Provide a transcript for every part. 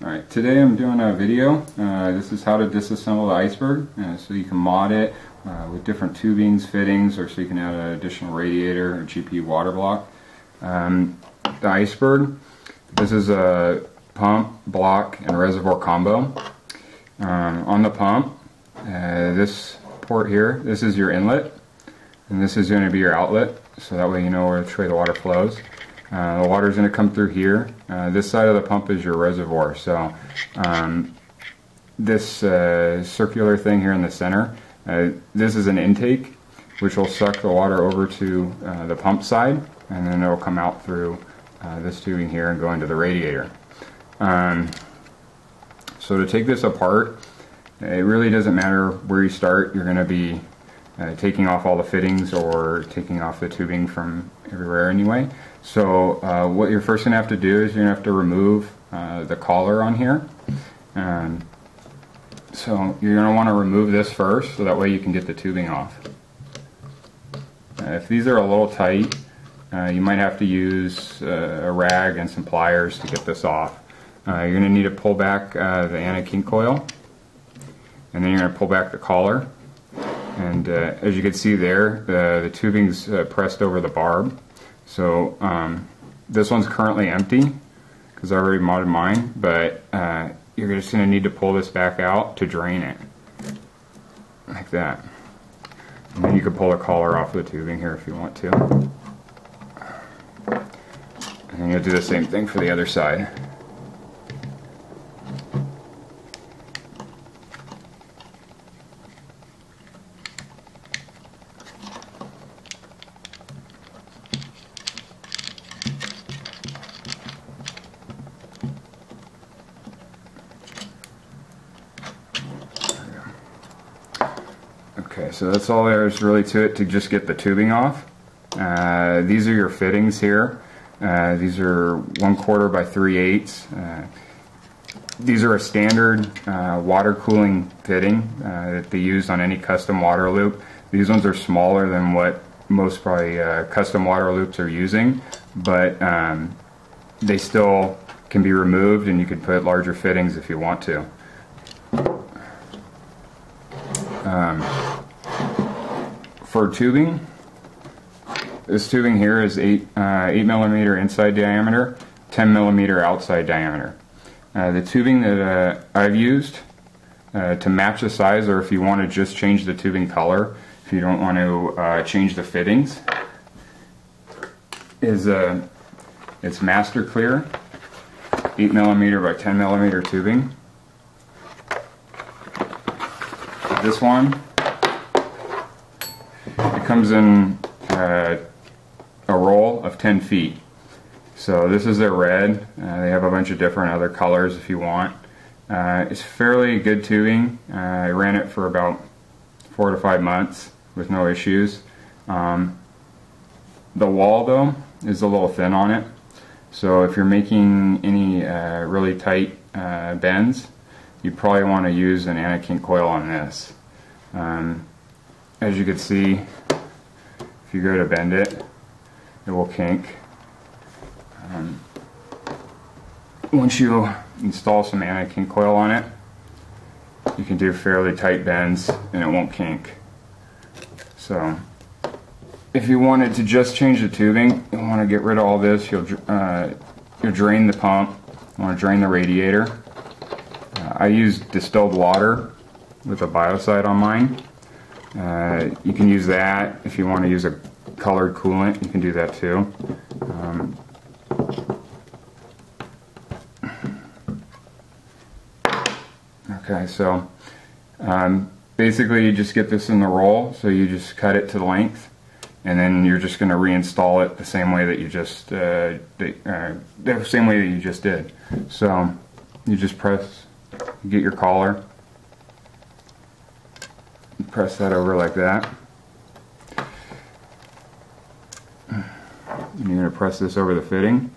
Alright, today I'm doing a video. This is how to disassemble the Eisberg, so you can mod it with different tubings, fittings, or so you can add an additional radiator or GPU water block. The Eisberg, this is a pump, block, and reservoir combo. On the pump, this port here, this is your inlet, and this is going to be your outlet, so that way you know which way the water flows. The water is going to come through here. This side of the pump is your reservoir. So this circular thing here in the center, this is an intake which will suck the water over to the pump side, and then it will come out through this tubing here and go into the radiator. So to take this apart, it really doesn't matter where you start. You're going to be taking off all the fittings or taking off the tubing from everywhere anyway. So what you're first going to have to do is you're going to have to remove the collar on here. So you're going to want to remove this first, so that way you can get the tubing off. If these are a little tight, you might have to use a rag and some pliers to get this off. You're going to need to pull back the anti-kink coil, and then you're going to pull back the collar. And as you can see there, the tubing's pressed over the barb. So this one's currently empty because I already modded mine, but you're just going to need to pull this back out to drain it, like that. And then you can pull the collar off the tubing here if you want to. And then you'll do the same thing for the other side. Okay, so that's all there is really to it to just get the tubing off. These are your fittings here. These are 1/4 by 3/8. These are a standard water cooling fitting that they use on any custom water loop. These ones are smaller than what most probably custom water loops are using, but they still can be removed, and you can put larger fittings if you want to. For tubing, this tubing here is 8mm inside diameter, 10mm outside diameter. The tubing that I've used to match the size, or if you want to just change the tubing color, if you don't want to change the fittings, is it's Master Clear 8mm by 10mm tubing. This one, it comes in a roll of 10 feet. So this is their red. They have a bunch of different other colors if you want. It's fairly good tubing. I ran it for about 4 to 5 months with no issues. The wall though is a little thin on it. So if you're making any really tight bends, you probably want to use an anti-kink coil on this. As you can see, if you go to bend it, it will kink. Once you install some anti-kink coil on it, you can do fairly tight bends and it won't kink. So if you wanted to just change the tubing, you want to get rid of all this, you'll drain the pump, you want to drain the radiator. I use distilled water with a biocide on mine. You can use that. If you want to use a colored coolant, you can do that too. Okay, so basically you just get this in the roll, so you just cut it to the length, and then you're just going to reinstall it the same way that you just the same way that you just did. So you just press, you get your collar, you press that over like that, and you're going to press this over the fitting,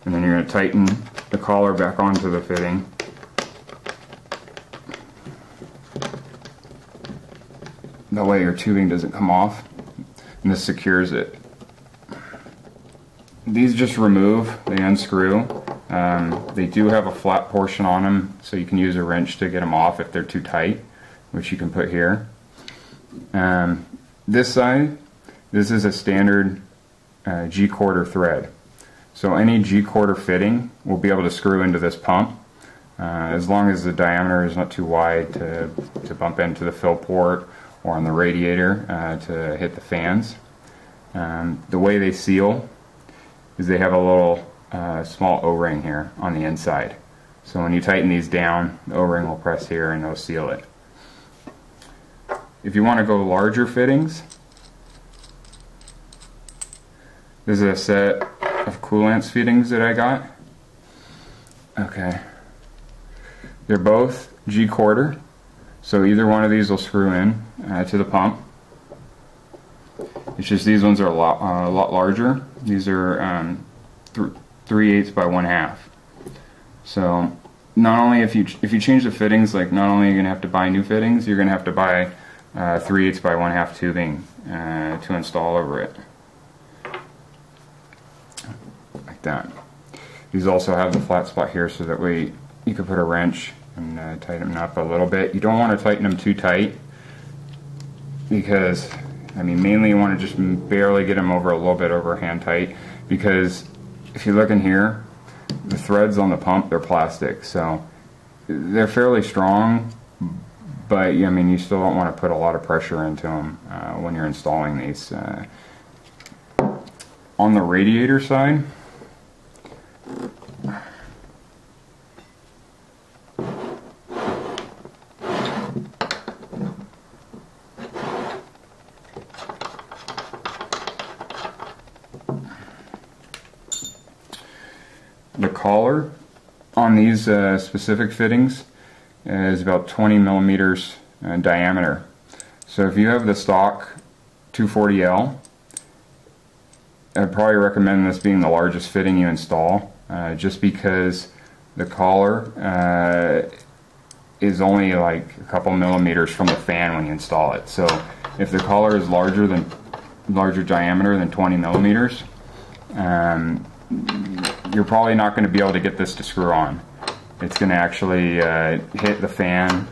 and then you're going to tighten the collar back onto the fitting. That way your tubing doesn't come off, and this secures it. these just remove, they unscrew. They do have a flat portion on them, so you can use a wrench to get them off if they're too tight, which you can put here. This side, this is a standard G-quarter thread. So any G-quarter fitting will be able to screw into this pump, as long as the diameter is not too wide to bump into the fill port or on the radiator to hit the fans. The way they seal is they have a little small O-ring here on the inside. So when you tighten these down, the O-ring will press here and it'll seal it. If you want to go larger fittings, this is a set of coolants fittings that I got. Okay. They're both G-quarter, so either one of these will screw in to the pump. It's just these ones are a lot larger. These are 3/8 by 1/2. So not only if you change the fittings, like not only are you gonna have to buy new fittings, you're gonna have to buy 3/8 by 1/2 tubing to install over it, like that. These also have the flat spot here, so that way you can put a wrench and tighten them up a little bit. You don't want to tighten them too tight, because I mean mainly you want to just barely get them over a little bit over hand tight, because if you look in here, the threads on the pump, they're plastic, so they're fairly strong, but I mean you still don't want to put a lot of pressure into them when you're installing these. On the radiator side, the collar on these specific fittings is about 20 millimeters in diameter. So if you have the stock 240L, I'd probably recommend this being the largest fitting you install, just because the collar is only like a couple millimeters from the fan when you install it. So if the collar is larger diameter than 20 millimeters, you're probably not going to be able to get this to screw on. It's going to actually hit the fan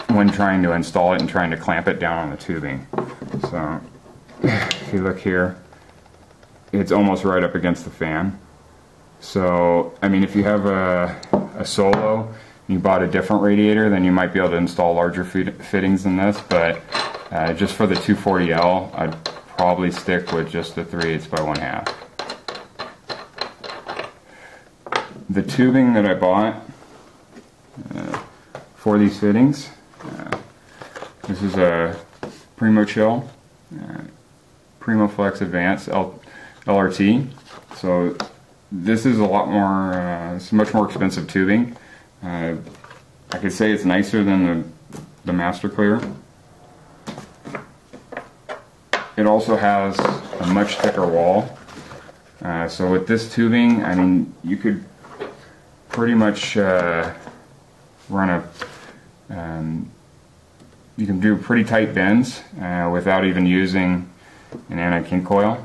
when trying to install it and trying to clamp it down on the tubing. So if you look here, it's almost right up against the fan. So I mean, if you have a Solo and you bought a different radiator, then you might be able to install larger fittings than this, but just for the 240L, I'd probably stick with just the 3/8 by 1/2. The tubing that I bought for these fittings, this is a Primo Chill, Primo Flex Advanced LRT. So this is a lot more, it's much more expensive tubing. I could say it's nicer than the Master Clear. It also has a much thicker wall. So with this tubing, I mean, you could pretty much run a, you can do pretty tight bends without even using an anti-kink coil.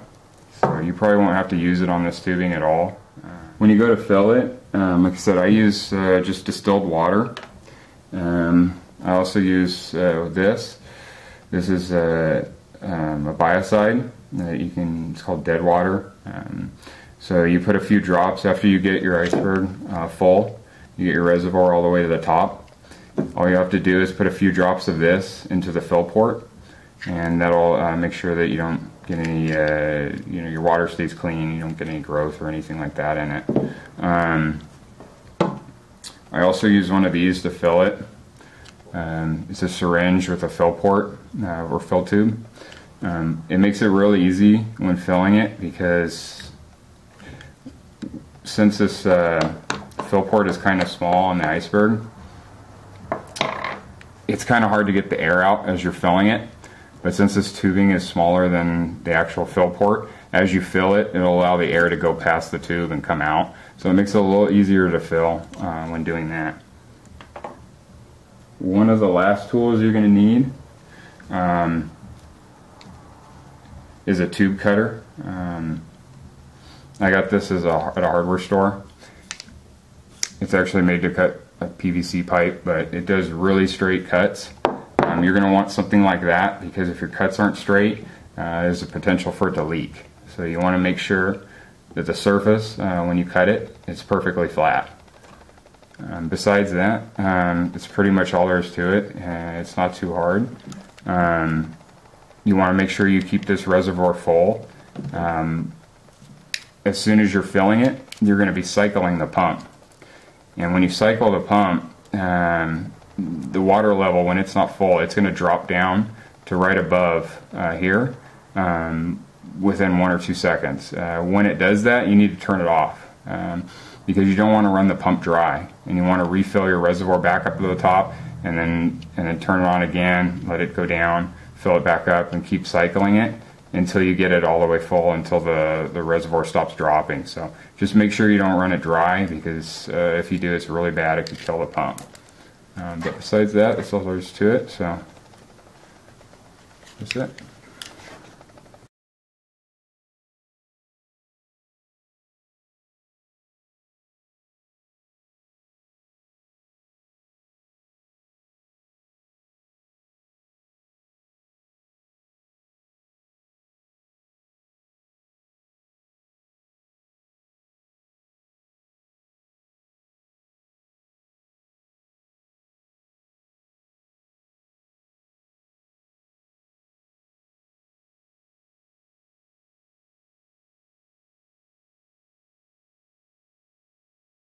So you probably won't have to use it on this tubing at all. When you go to fill it, like I said, I use just distilled water. I also use this. This is a biocide that you can, it's called dead water. So you put a few drops after you get your Eisberg full. You get your reservoir all the way to the top. All you have to do is put a few drops of this into the fill port, and that'll make sure that you don't get any, you know, your water stays clean, you don't get any growth or anything like that in it. I also use one of these to fill it. It's a syringe with a fill port or fill tube. It makes it really easy when filling it, because since this fill port is kind of small on the Eisberg, it's kind of hard to get the air out as you're filling it. But since this tubing is smaller than the actual fill port, as you fill it, it'll allow the air to go past the tube and come out. So it makes it a little easier to fill when doing that. One of the last tools you're going to need is a tube cutter. I got this at a hardware store. It's actually made to cut a PVC pipe, but it does really straight cuts. You're going to want something like that, because if your cuts aren't straight, there's a potential for it to leak. So you want to make sure that the surface, when you cut it, it's perfectly flat. Besides that, it's pretty much all there is to it. It's not too hard. You want to make sure you keep this reservoir full. As soon as you're filling it, you're going to be cycling the pump. And when you cycle the pump, the water level, when it's not full, it's going to drop down to right above here within 1 or 2 seconds. When it does that, you need to turn it off, because you don't want to run the pump dry, and you want to refill your reservoir back up to the top, and then turn it on again, let it go down, fill it back up, and keep cycling it until you get it all the way full, until the reservoir stops dropping. So just make sure you don't run it dry, because if you do, it's really bad. It could kill the pump. But besides that, that's all there is to it. So that's it.